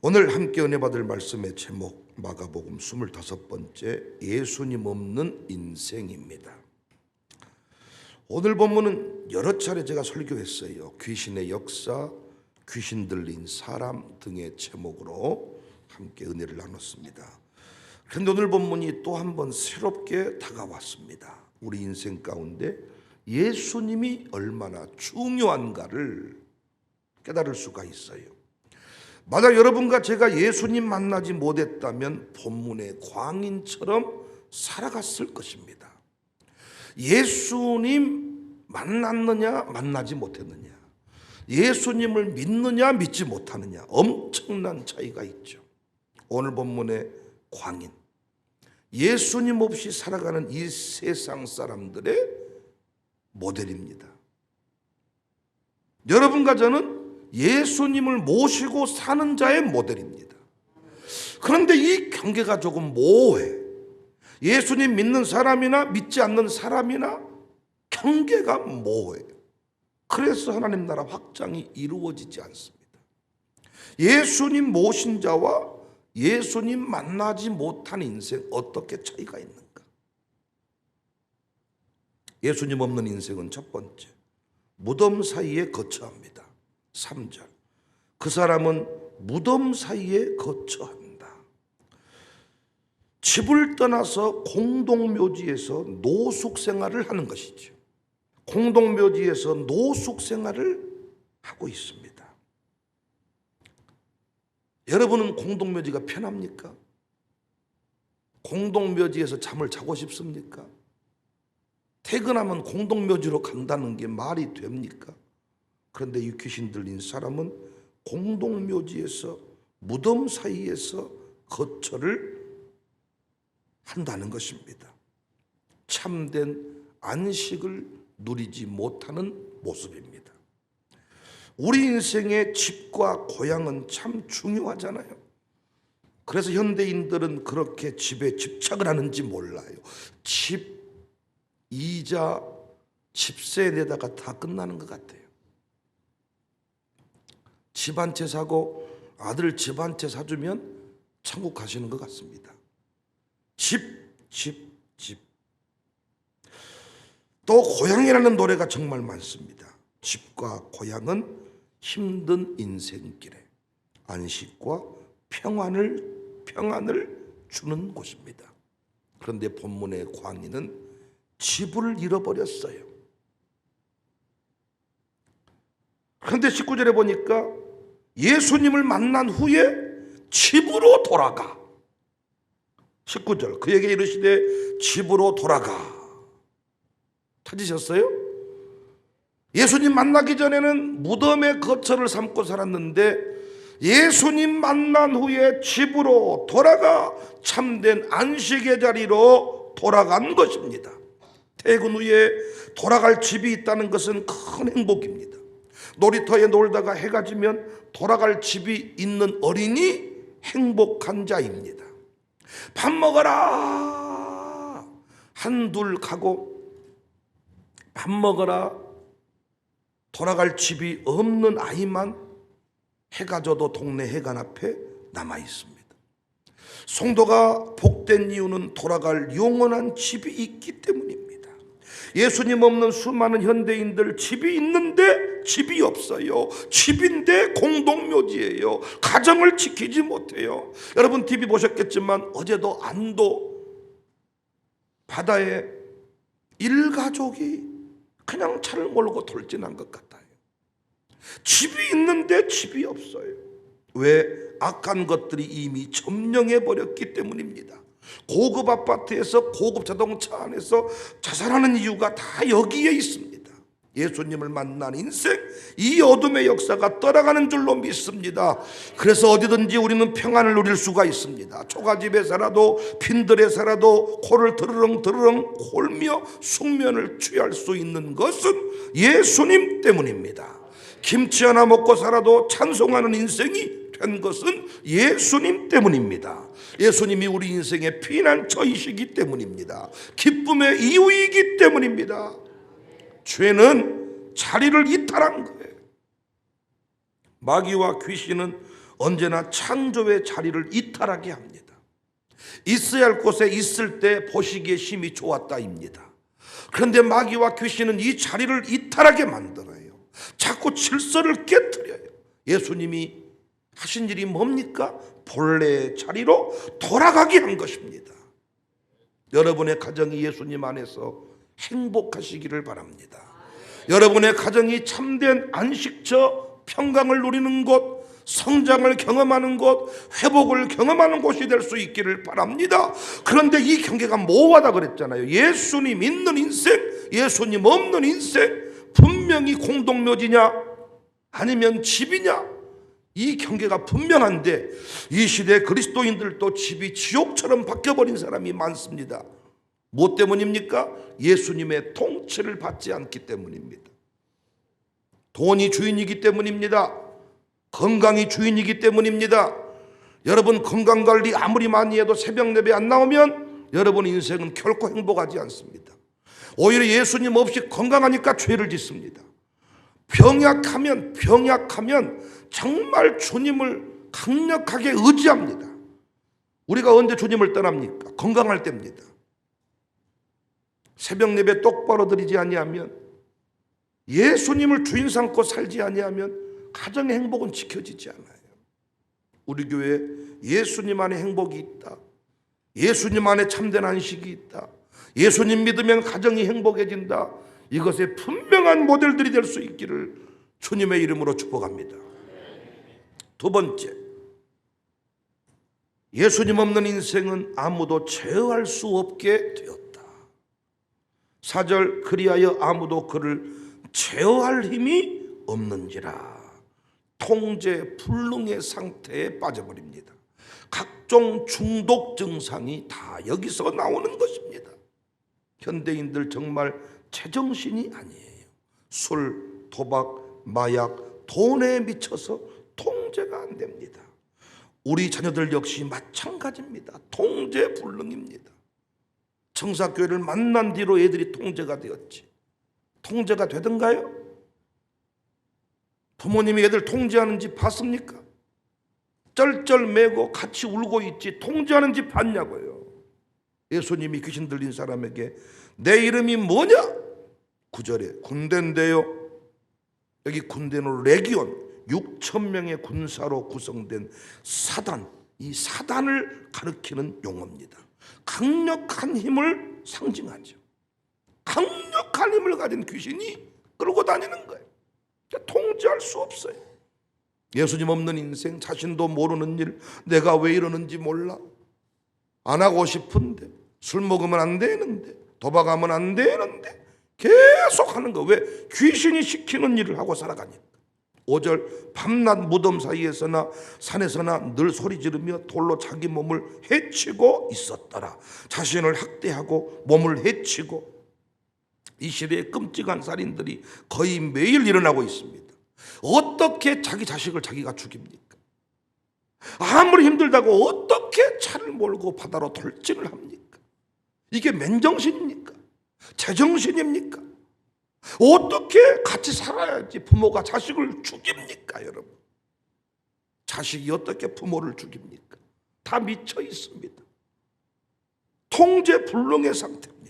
오늘 함께 은혜 받을 말씀의 제목 마가복음 25번째 예수님 없는 인생입니다. 오늘 본문은 여러 차례 제가 설교했어요. 귀신의 역사, 귀신 들린 사람 등의 제목으로 함께 은혜를 나눴습니다. 그런데 오늘 본문이 또 한 번 새롭게 다가왔습니다. 우리 인생 가운데 예수님이 얼마나 중요한가를 깨달을 수가 있어요. 만약 여러분과 제가 예수님 만나지 못했다면 본문의 광인처럼 살아갔을 것입니다. 예수님 만났느냐 만나지 못했느냐, 예수님을 믿느냐 믿지 못하느냐, 엄청난 차이가 있죠. 오늘 본문의 광인, 예수님 없이 살아가는 이 세상 사람들의 모델입니다. 여러분과 저는 예수님을 모시고 사는 자의 모델입니다. 그런데 이 경계가 조금 모호해. 예수님 믿는 사람이나 믿지 않는 사람이나 경계가 모호해요. 그래서 하나님 나라 확장이 이루어지지 않습니다. 예수님 모신 자와 예수님 만나지 못한 인생, 어떻게 차이가 있는가? 예수님 없는 인생은 첫 번째, 무덤 사이에 거처합니다. 3절, 그 사람은 무덤 사이에 거처한다. 집을 떠나서 공동묘지에서 노숙 생활을 하는 것이죠. 공동묘지에서 노숙 생활을 하고 있습니다. 여러분은 공동묘지가 편합니까? 공동묘지에서 잠을 자고 싶습니까? 퇴근하면 공동묘지로 간다는 게 말이 됩니까? 그런데 이 귀신 들린 사람은 공동묘지에서 무덤 사이에서 거처를 한다는 것입니다. 참된 안식을 누리지 못하는 모습입니다. 우리 인생의 집과 고향은 참 중요하잖아요. 그래서 현대인들은 그렇게 집에 집착을 하는지 몰라요. 집, 이자, 집세 내다가 다 끝나는 것 같아요. 집 한 채 사고 아들 집 한 채 사주면 천국 가시는 것 같습니다. 집. 또 고향이라는 노래가 정말 많습니다. 집과 고향은 힘든 인생길에 안식과 평안을 주는 곳입니다. 그런데 본문의 광인은 집을 잃어버렸어요. 그런데 19절에 보니까 예수님을 만난 후에 집으로 돌아가. 19절, 그에게 이르시되 집으로 돌아가. 찾으셨어요? 예수님 만나기 전에는 무덤의 거처를 삼고 살았는데 예수님 만난 후에 집으로 돌아가 참된 안식의 자리로 돌아간 것입니다. 퇴근 후에 돌아갈 집이 있다는 것은 큰 행복입니다. 놀이터에 놀다가 해가 지면 돌아갈 집이 있는 어린이 행복한 자입니다. 밥 먹어라 한둘 가고 밥 먹어라 돌아갈 집이 없는 아이만 해가 져도 동네 해관 앞에 남아 있습니다. 성도가 복된 이유는 돌아갈 영원한 집이 있기 때문입니다. 예수님 없는 수많은 현대인들 집이 있는데 집이 없어요. 집인데 공동묘지예요. 가정을 지키지 못해요. 여러분 TV 보셨겠지만 어제도 안도 바다에 일가족이 그냥 차를 몰고 돌진한 것 같아요. 집이 있는데 집이 없어요. 왜? 악한 것들이 이미 점령해 버렸기 때문입니다. 고급 아파트에서 고급 자동차 안에서 자살하는 이유가 다 여기에 있습니다. 예수님을 만난 인생, 이 어둠의 역사가 떠나가는 줄로 믿습니다. 그래서 어디든지 우리는 평안을 누릴 수가 있습니다. 초가집에 살아도 빈들에 살아도 코를 드르렁 홀며 숙면을 취할 수 있는 것은 예수님 때문입니다. 김치 하나 먹고 살아도 찬송하는 인생이 된 것은 예수님 때문입니다. 예수님이 우리 인생의 피난처이시기 때문입니다. 기쁨의 이유이기 때문입니다. 죄는 자리를 이탈한 거예요. 마귀와 귀신은 언제나 창조의 자리를 이탈하게 합니다. 있어야 할 곳에 있을 때 보시기에 심히 좋았다입니다. 그런데 마귀와 귀신은 이 자리를 이탈하게 만들어요. 자꾸 질서를 깨뜨려요. 예수님이 하신 일이 뭡니까? 본래의 자리로 돌아가게 한 것입니다. 여러분의 가정이 예수님 안에서 행복하시기를 바랍니다. 여러분의 가정이 참된 안식처, 평강을 누리는 곳, 성장을 경험하는 곳, 회복을 경험하는 곳이 될 수 있기를 바랍니다. 그런데 이 경계가 모호하다 그랬잖아요. 예수님 있는 인생, 예수님 없는 인생, 분명히 공동묘지냐 아니면 집이냐, 이 경계가 분명한데 이 시대 그리스도인들도 집이 지옥처럼 바뀌어버린 사람이 많습니다. 무엇 때문입니까? 예수님의 통치를 받지 않기 때문입니다. 돈이 주인이기 때문입니다. 건강이 주인이기 때문입니다. 여러분, 건강관리 아무리 많이 해도 새벽 예배 안 나오면 여러분 인생은 결코 행복하지 않습니다. 오히려 예수님 없이 건강하니까 죄를 짓습니다. 병약하면 정말 주님을 강력하게 의지합니다. 우리가 언제 주님을 떠납니까? 건강할 때입니다. 새벽 예배 똑바로 드리지 아니하면, 예수님을 주인 삼고 살지 아니하면 가정의 행복은 지켜지지 않아요. 우리 교회에 예수님 안에 행복이 있다, 예수님 안에 참된 안식이 있다, 예수님 믿으면 가정이 행복해진다, 이것의 분명한 모델들이 될 수 있기를 주님의 이름으로 축복합니다. 두 번째, 예수님 없는 인생은 아무도 제어할 수 없게 되었다. 4절, 그리하여 아무도 그를 제어할 힘이 없는지라. 통제 불능의 상태에 빠져버립니다. 각종 중독 증상이 다 여기서 나오는 것입니다. 현대인들 정말 제정신이 아니에요. 술, 도박, 마약, 돈에 미쳐서 통제가 안 됩니다. 우리 자녀들 역시 마찬가지입니다. 통제 불능입니다. 청사교회를 만난 뒤로 애들이 통제가 되었지, 통제가 되던가요? 부모님이 애들 통제하는 집 봤습니까? 쩔쩔매고 같이 울고 있지 통제하는 집 봤냐고요. 예수님이 귀신 들린 사람에게 내 이름이 뭐냐? 9절에 군대인데요. 여기 군대는 레기온, 6,000명의 군사로 구성된 사단, 이 사단을 가리키는 용어입니다. 강력한 힘을 상징하죠. 강력한 힘을 가진 귀신이 끌고 다니는 거예요. 통제할 수 없어요. 예수님 없는 인생, 자신도 모르는 일, 내가 왜 이러는지 몰라, 안 하고 싶은데, 술 먹으면 안 되는데, 도박하면 안 되는데 계속 하는 거. 왜? 귀신이 시키는 일을 하고 살아가니까. 5절, 밤낮 무덤 사이에서나 산에서나 늘 소리 지르며 돌로 자기 몸을 해치고 있었더라. 자신을 학대하고 몸을 해치고, 이 시대에 끔찍한 살인들이 거의 매일 일어나고 있습니다. 어떻게 자기 자식을 자기가 죽입니까? 아무리 힘들다고 어떻게 차를 몰고 바다로 돌진을 합니까? 이게 맨정신입니까? 제정신입니까? 어떻게 같이 살아야지 부모가 자식을 죽입니까? 여러분, 자식이 어떻게 부모를 죽입니까? 다 미쳐 있습니다. 통제 불능의 상태입니다.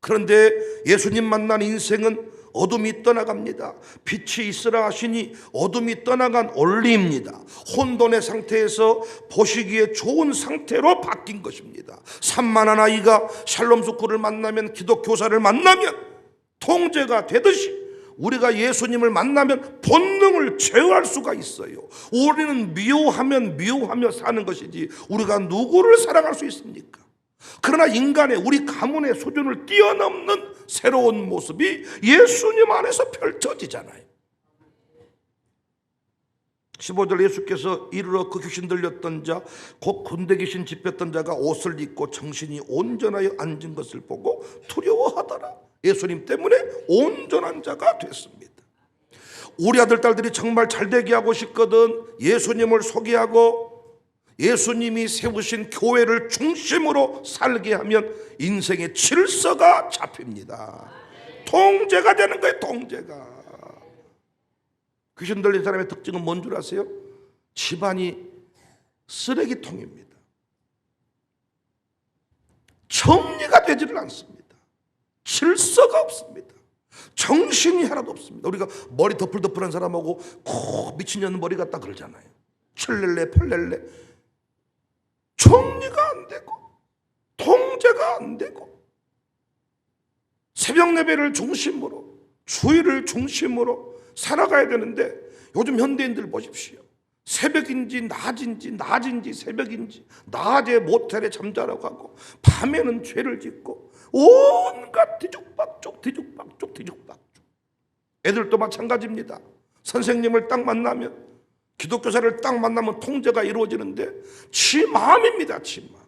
그런데 예수님 만난 인생은 어둠이 떠나갑니다. 빛이 있으라 하시니 어둠이 떠나간 원리입니다. 혼돈의 상태에서 보시기에 좋은 상태로 바뀐 것입니다. 산만한 아이가 샬롬 스쿨을 만나면, 기독교사를 만나면 통제가 되듯이 우리가 예수님을 만나면 본능을 제어할 수가 있어요. 우리는 미워하며 사는 것이지 우리가 누구를 사랑할 수 있습니까? 그러나 인간의, 우리 가문의 수준을 뛰어넘는 새로운 모습이 예수님 안에서 펼쳐지잖아요. 15절, 예수께서 이르러 그 귀신 들렸던 자, 곧 군대 귀신 집혔던 자가 옷을 입고 정신이 온전하여 앉은 것을 보고 두려워하더라. 예수님 때문에 온전한 자가 됐습니다. 우리 아들 딸들이 정말 잘되게 하고 싶거든 예수님을 소개하고 예수님이 세우신 교회를 중심으로 살게 하면 인생의 질서가 잡힙니다. 통제가 되는 거예요. 통제가. 귀신 들린 사람의 특징은 뭔 줄 아세요? 집안이 쓰레기통입니다. 정리가 되지를 않습니다. 질서가 없습니다. 정신이 하나도 없습니다. 우리가 머리 덮을덮을한 사람하고 미친년 머리 같다 그러잖아요. 칠렐레 팔렐레. 정리가 안 되고 통제가 안 되고 새벽 예배를 중심으로 주일을 중심으로 살아가야 되는데 요즘 현대인들 보십시오. 새벽인지 낮인지 새벽인지 낮에 모텔에 잠자러 가고 밤에는 죄를 짓고 온갖 뒤죽박죽. 애들도 마찬가지입니다. 선생님을 딱 만나면 기독교사를 딱 만나면 통제가 이루어지는데 지 마음입니다. 지 마음.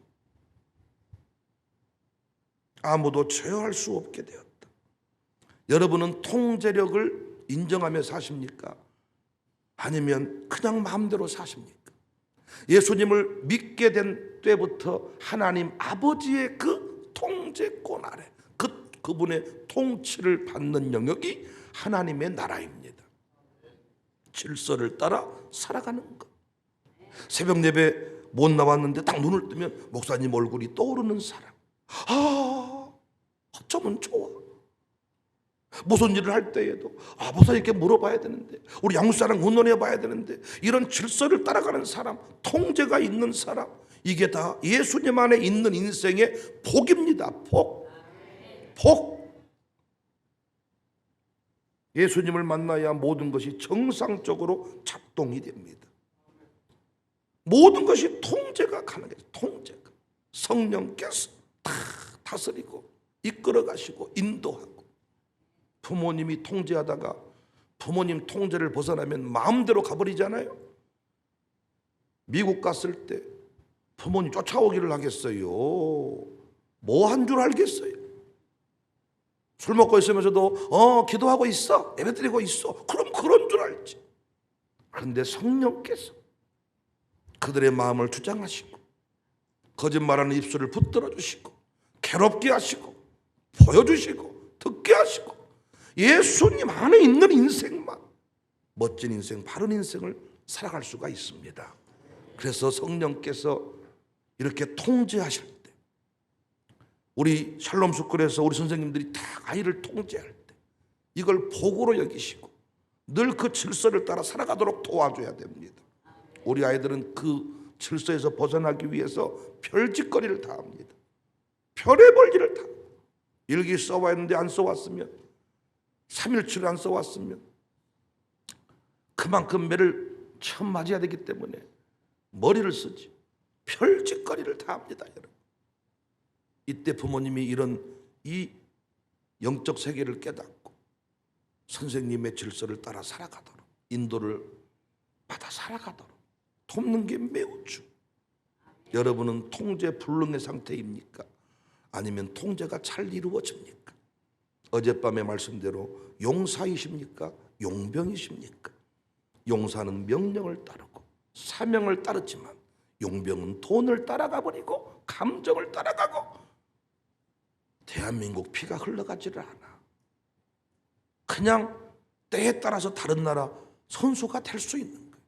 아무도 제어할 수 없게 되었다. 여러분은 통제력을 인정하며 사십니까? 아니면 그냥 마음대로 사십니까? 예수님을 믿게 된 때부터 하나님 아버지의 그 통제권 아래 그분의 통치를 받는 영역이 하나님의 나라입니다. 질서를 따라 살아가는 것. 새벽 예배 못 나왔는데 딱 눈을 뜨면 목사님 얼굴이 떠오르는 사람. 어쩌면 좋아. 무슨 일을 할 때에도 목사님께 물어봐야 되는데 우리 양육사랑 의논해 봐야 되는데 이런 질서를 따라가는 사람, 통제가 있는 사람, 이게 다 예수님 안에 있는 인생의 복입니다. 복. 예수님을 만나야 모든 것이 정상적으로 작동이 됩니다. 모든 것이 통제가 가능해요. 통제가. 성령께서 다 다스리고 이끌어 가시고 인도하고. 부모님이 통제하다가 부모님 통제를 벗어나면 마음대로 가버리잖아요. 미국 갔을 때 부모님 쫓아오기를 하겠어요? 뭐 한 줄 알겠어요? 술 먹고 있으면서도 기도하고 있어, 예배드리고 있어. 그럼 그런 줄 알지. 그런데 성령께서 그들의 마음을 주장하시고 거짓말하는 입술을 붙들어 주시고 괴롭게 하시고 보여주시고 듣게 하시고 예수님 안에 있는 인생만 멋진 인생, 바른 인생을 살아갈 수가 있습니다. 그래서 성령께서 이렇게 통제하실 때 우리 샬롬 스쿨에서 우리 선생님들이 다 아이를 통제할 때 이걸 복으로 여기시고 늘 그 질서를 따라 살아가도록 도와줘야 됩니다. 우리 아이들은 그 질서에서 벗어나기 위해서 별짓거리를 다 합니다. 별의별 일을 다. 일기 써와야 했는데 안 써왔으면 3일치를 안 써왔으면 그만큼 매를 처음 맞아야 되기 때문에 머리를 쓰지. 별짓거리를 다 합니다. 여러분. 이때 부모님이 이런 이 영적 세계를 깨닫고 선생님의 질서를 따라 살아가도록 인도를 받아 살아가도록 돕는 게 매우 중요해요. 여러분은 통제 불능의 상태입니까? 아니면 통제가 잘 이루어집니까? 어젯밤의 말씀대로 용사이십니까? 용병이십니까? 용사는 명령을 따르고 사명을 따르지만 용병은 돈을 따라가 버리고 감정을 따라가고 대한민국 피가 흘러가지를 않아. 그냥 때에 따라서 다른 나라 선수가 될 수 있는 거예요.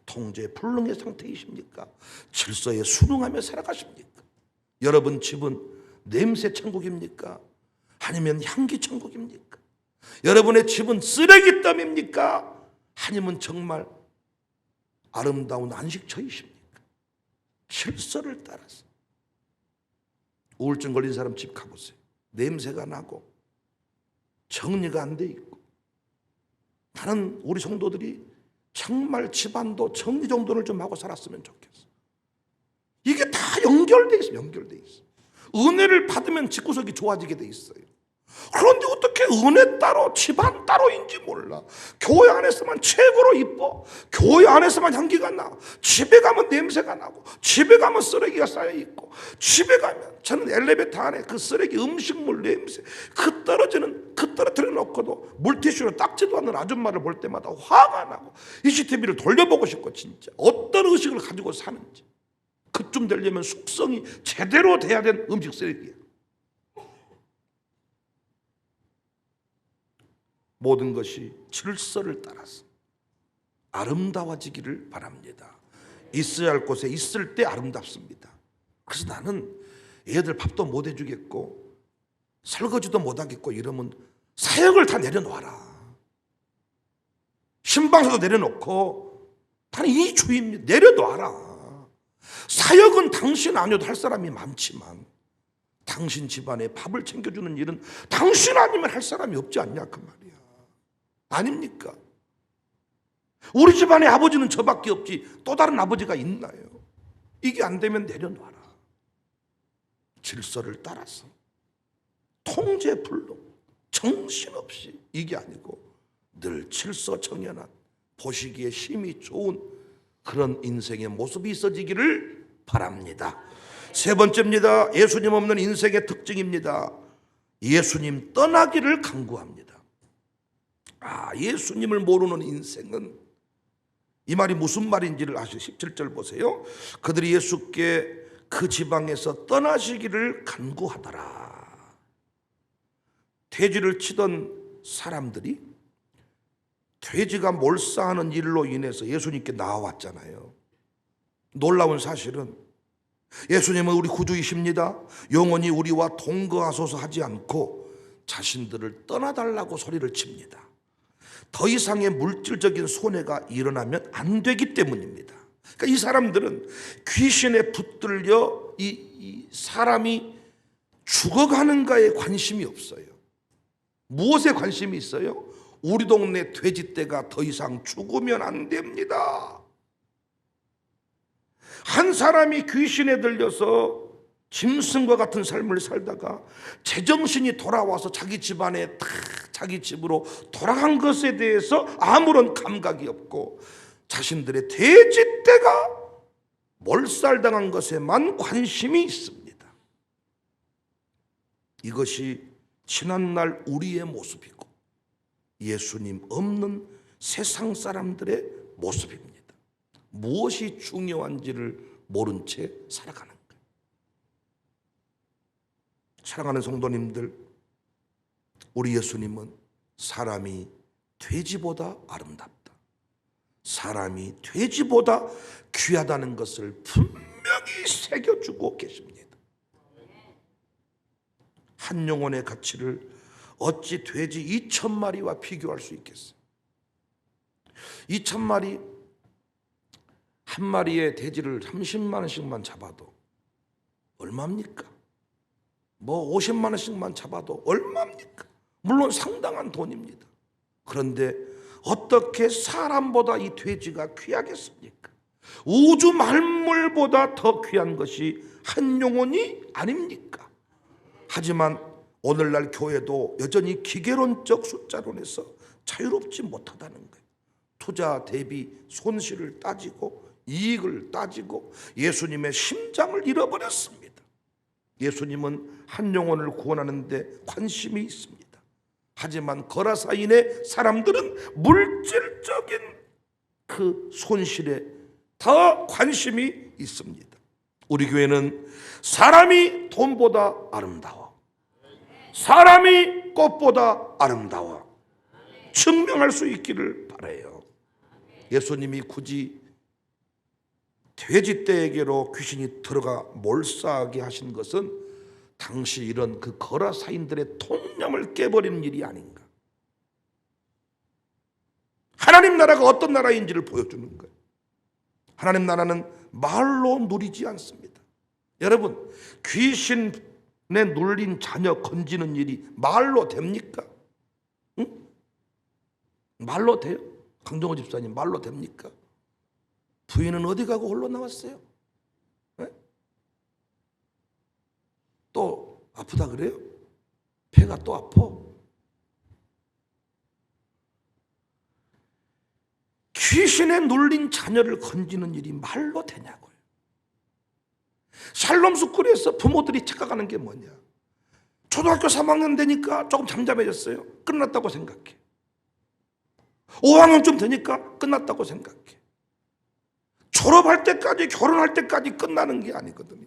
통제 불능의 상태이십니까? 질서에 순응하며 살아가십니까? 여러분 집은 냄새 천국입니까? 아니면 향기 천국입니까? 여러분의 집은 쓰레기더미입니까? 아니면 정말 아름다운 안식처이십니까? 질서를 따라서. 우울증 걸린 사람 집 가보세요. 냄새가 나고 정리가 안 돼 있고. 나는 우리 성도들이 정말 집안도 정리 정돈을 좀 하고 살았으면 좋겠어. 이게 다 연결돼 있어. 연결돼 있어. 은혜를 받으면 집구석이 좋아지게 돼 있어요. 그런데 어떻게 은혜 따로 집안 따로인지 몰라. 교회 안에서만 최고로 이뻐. 교회 안에서만 향기가 나. 집에 가면 냄새가 나고 집에 가면 쓰레기가 쌓여있고 집에 가면 저는 엘리베이터 안에 그 쓰레기 음식물 냄새 그 떨어뜨려 놓고도 물티슈로 닦지도 않는 아줌마를 볼 때마다 화가 나고 이 CCTV를 돌려보고 싶고 진짜 어떤 의식을 가지고 사는지. 그쯤 되려면 숙성이 제대로 돼야 된 음식 쓰레기야. 모든 것이 질서를 따라서 아름다워지기를 바랍니다. 있어야 할 곳에 있을 때 아름답습니다. 그래서 나는 애들 밥도 못 해주겠고 설거지도 못 하겠고 이러면 사역을 다 내려놓아라. 신방사도 내려놓고 나는 이 주입니다. 내려놓아라. 사역은 당신 아니어도 할 사람이 많지만 당신 집안에 밥을 챙겨주는 일은 당신 아니면 할 사람이 없지 않냐 그 말이야. 아닙니까? 우리 집안에 아버지는 저밖에 없지 또 다른 아버지가 있나요? 이게 안 되면 내려놔라. 질서를 따라서 통제불능 정신없이 이게 아니고 늘 칠서정연한 보시기에 힘이 좋은 그런 인생의 모습이 있어지기를 바랍니다. 세 번째입니다. 예수님 없는 인생의 특징입니다. 예수님 떠나기를 간구합니다. 예수님을 모르는 인생은 이 말이 무슨 말인지를 아시죠? 17절 보세요. 그들이 예수께 그 지방에서 떠나시기를 간구하더라. 돼지를 치던 사람들이 돼지가 몰사하는 일로 인해서 예수님께 나와왔잖아요. 놀라운 사실은 예수님은 우리 구주이십니다. 영원히 우리와 동거하소서 하지 않고 자신들을 떠나달라고 소리를 칩니다. 더 이상의 물질적인 손해가 일어나면 안 되기 때문입니다. 그러니까 이 사람들은 귀신에 붙들려 이 사람이 죽어가는가에 관심이 없어요. 무엇에 관심이 있어요? 우리 동네 돼지떼가 더 이상 죽으면 안 됩니다. 한 사람이 귀신에 들려서 짐승과 같은 삶을 살다가 제정신이 돌아와서 자기 집안에 자기 집으로 돌아간 것에 대해서 아무런 감각이 없고 자신들의 돼지떼가 몰살당한 것에만 관심이 있습니다. 이것이 지난날 우리의 모습이고 예수님 없는 세상 사람들의 모습입니다. 무엇이 중요한지를 모른 채 살아가는 거예요. 사랑하는 성도님들, 우리 예수님은 사람이 돼지보다 아름답다, 사람이 돼지보다 귀하다는 것을 분명히 새겨주고 계십니다. 한 영혼의 가치를 어찌 돼지 2,000마리와 비교할 수 있겠어요? 2,000마리, 한 마리의 돼지를 30만 원씩만 잡아도 얼마입니까? 뭐 50만 원씩만 잡아도 얼마입니까? 물론 상당한 돈입니다. 그런데 어떻게 사람보다 이 돼지가 귀하겠습니까? 우주 만물보다 더 귀한 것이 한 영혼이 아닙니까? 하지만 오늘날 교회도 여전히 기계론적 숫자론에서 자유롭지 못하다는 거예요. 투자 대비 손실을 따지고 이익을 따지고 예수님의 심장을 잃어버렸습니다. 예수님은 한 영혼을 구원하는 데 관심이 있습니다. 하지만 거라사인의 사람들은 물질적인 그 손실에 더 관심이 있습니다. 우리 교회는 사람이 돈보다 아름다워, 사람이 꽃보다 아름다워 증명할 수 있기를 바라요. 예수님이 굳이 돼지떼에게로 귀신이 들어가 몰사하게 하신 것은 당시 이런 그 거라사인들의 통념을 깨버리는 일이 아닌가. 하나님 나라가 어떤 나라인지를 보여주는 거예요. 하나님 나라는 말로 누리지 않습니다. 여러분, 귀신에 눌린 자녀 건지는 일이 말로 됩니까? 응? 말로 돼요? 강정호 집사님 말로 됩니까? 부인은 어디 가고 홀로 나왔어요? 네? 또 아프다 그래요? 배가 또 아파? 귀신에 눌린 자녀를 건지는 일이 말로 되냐고요. 샬롬 스쿨에서 부모들이 착각하는 게 뭐냐? 초등학교 3학년 되니까 조금 잠잠해졌어요. 끝났다고 생각해. 5학년쯤 되니까 끝났다고 생각해. 졸업할 때까지, 결혼할 때까지 끝나는 게 아니거든요.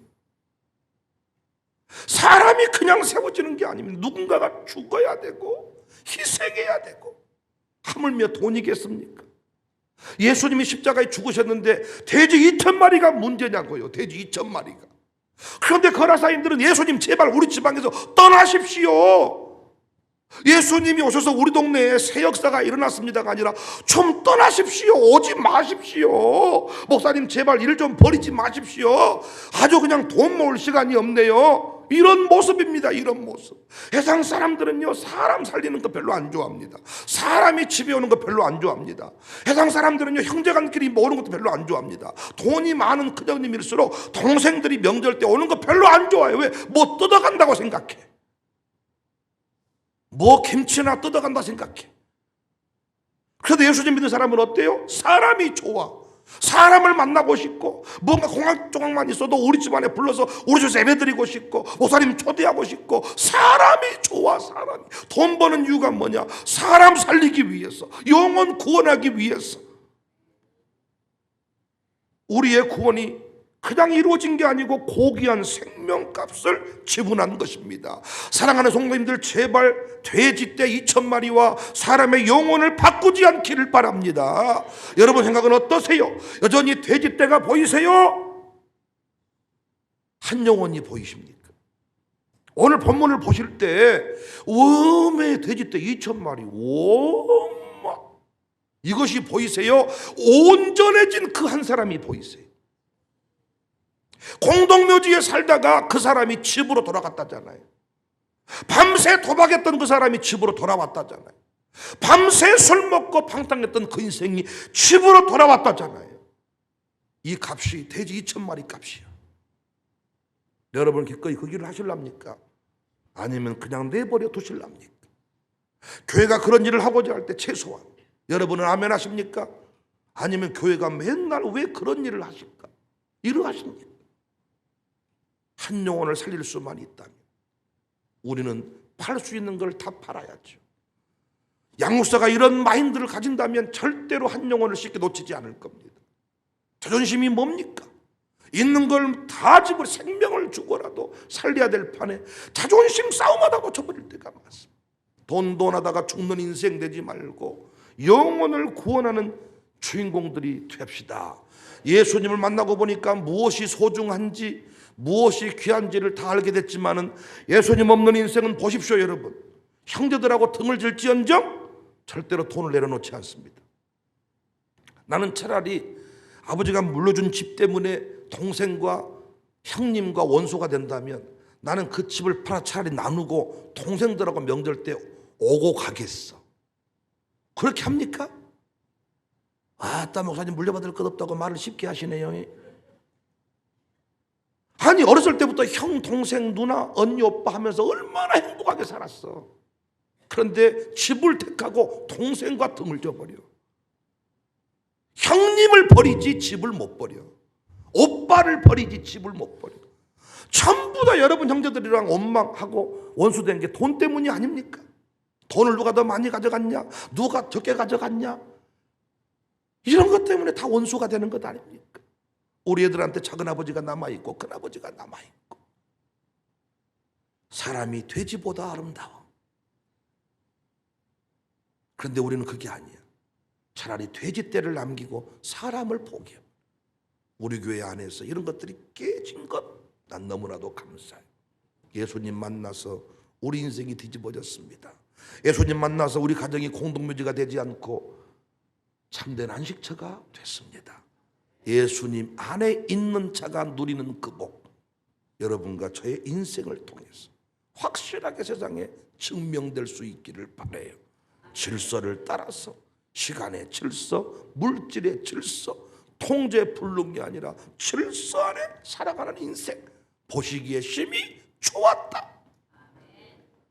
사람이 그냥 세워지는 게 아닙니다. 누군가가 죽어야 되고 희생해야 되고, 하물며 돈이겠습니까? 예수님이 십자가에 죽으셨는데 돼지 2,000마리가 문제냐고요. 돼지 2,000마리가. 그런데 거라사인들은 예수님 제발 우리 지방에서 떠나십시오. 예수님이 오셔서 우리 동네에 새 역사가 일어났습니다가 아니라 좀 떠나십시오. 오지 마십시오. 목사님 제발 일 좀 버리지 마십시오. 아주 그냥 돈 모을 시간이 없네요. 이런 모습입니다. 이런 모습. 세상 사람들은요, 사람 살리는 거 별로 안 좋아합니다. 사람이 집에 오는 거 별로 안 좋아합니다. 세상 사람들은요, 형제간끼리 모으는 것도 별로 안 좋아합니다. 돈이 많은 큰형님일수록 동생들이 명절 때 오는 거 별로 안 좋아해요. 왜? 뭐 뜯어간다고 생각해. 뭐 김치나 뜯어간다 생각해. 그래도 예수님 믿는 사람은 어때요? 사람이 좋아. 사람을 만나고 싶고, 뭔가 공항 조각만 있어도 우리 집안에 불러서 우리 집 예배드리고 싶고, 목사님 초대하고 싶고. 사람이 좋아. 사람이. 돈 버는 이유가 뭐냐? 사람 살리기 위해서, 영혼 구원하기 위해서. 우리의 구원이 그냥 이루어진 게 아니고 고귀한 생명값을 지불한 것입니다. 사랑하는 성도님들, 제발 돼지떼 2,000마리와 사람의 영혼을 바꾸지 않기를 바랍니다. 여러분 생각은 어떠세요? 여전히 돼지떼가 보이세요? 한 영혼이 보이십니까? 오늘 본문을 보실 때 웜의 돼지떼 2,000마리, 웜, 이것이 보이세요? 온전해진 그 한 사람이 보이세요? 공동묘지에 살다가 그 사람이 집으로 돌아갔다잖아요. 밤새 도박했던 그 사람이 집으로 돌아왔다잖아요. 밤새 술 먹고 방탕했던 그 인생이 집으로 돌아왔다잖아요. 이 값이 돼지 2,000마리 값이야. 여러분 기꺼이 그 길을 하실랍니까? 아니면 그냥 내버려 두실랍니까? 교회가 그런 일을 하고자 할 때 최소한 여러분은 아멘 하십니까? 아니면 교회가 맨날 왜 그런 일을 하실까? 일을 하십니까? 한 영혼을 살릴 수만 있다면 우리는 팔 수 있는 걸 다 팔아야죠. 양육사가 이런 마인드를 가진다면 절대로 한 영혼을 쉽게 놓치지 않을 겁니다. 자존심이 뭡니까? 있는 걸 다 집을 생명을 주고라도 살려야 될 판에 자존심 싸움하다 고쳐버릴 때가 많습니다. 돈 하다가 죽는 인생 되지 말고 영혼을 구원하는 주인공들이 됩시다. 예수님을 만나고 보니까 무엇이 소중한지, 무엇이 귀한지를 다 알게 됐지만은 예수님 없는 인생은 보십시오, 여러분. 형제들하고 등을 질지언정 절대로 돈을 내려놓지 않습니다. 나는 차라리 아버지가 물려준 집 때문에 동생과 형님과 원수가 된다면 나는 그 집을 팔아 차라리 나누고 동생들하고 명절 때 오고 가겠어. 그렇게 합니까? 아따 목사님 물려받을 것 없다고 말을 쉽게 하시네요. 아니 어렸을 때부터 형, 동생, 누나, 언니, 오빠 하면서 얼마나 행복하게 살았어. 그런데 집을 택하고 동생과 등을 져버려. 형님을 버리지 집을 못 버려. 오빠를 버리지 집을 못 버려. 전부 다 여러분 형제들이랑 원망하고 원수된 게 돈 때문이 아닙니까? 돈을 누가 더 많이 가져갔냐? 누가 적게 가져갔냐? 이런 것 때문에 다 원수가 되는 것 아닙니까? 우리 애들한테 작은아버지가 남아있고 큰아버지가 남아있고. 사람이 돼지보다 아름다워. 그런데 우리는 그게 아니야. 차라리 돼지떼를 남기고 사람을 포기해. 우리 교회 안에서 이런 것들이 깨진 것 난 너무나도 감사해. 예수님 만나서 우리 인생이 뒤집어졌습니다. 예수님 만나서 우리 가정이 공동묘지가 되지 않고 참된 안식처가 됐습니다. 예수님 안에 있는 자가 누리는 그 복, 여러분과 저의 인생을 통해서 확실하게 세상에 증명될 수 있기를 바라요. 질서를 따라서 시간의 질서, 물질의 질서, 통제 불능이 아니라 질서 안에 살아가는 인생, 보시기에 심히 좋았다.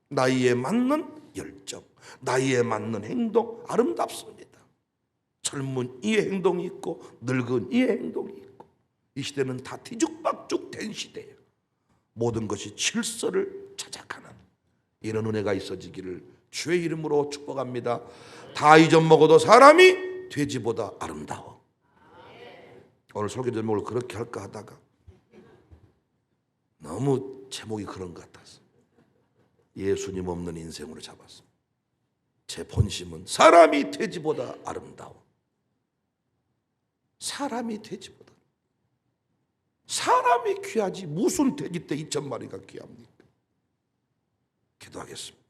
나이에 맞는 열정, 나이에 맞는 행동 아름답습니다. 젊은 이의 행동이 있고 늙은 이의 행동이 있고, 이 시대는 다 뒤죽박죽 된 시대예요. 모든 것이 질서를 찾아가는 이런 은혜가 있어지기를 주의 이름으로 축복합니다. 다 잊어먹어도 사람이 돼지보다 아름다워. 오늘 설교 제목을 그렇게 할까 하다가 너무 제목이 그런 것 같아서 예수님 없는 인생으로 잡았습니다. 제 본심은 사람이 돼지보다 아름다워. 사람이 돼지보다. 사람이 귀하지 무슨 돼지 떼 2,000마리가 귀합니까? 기도하겠습니다.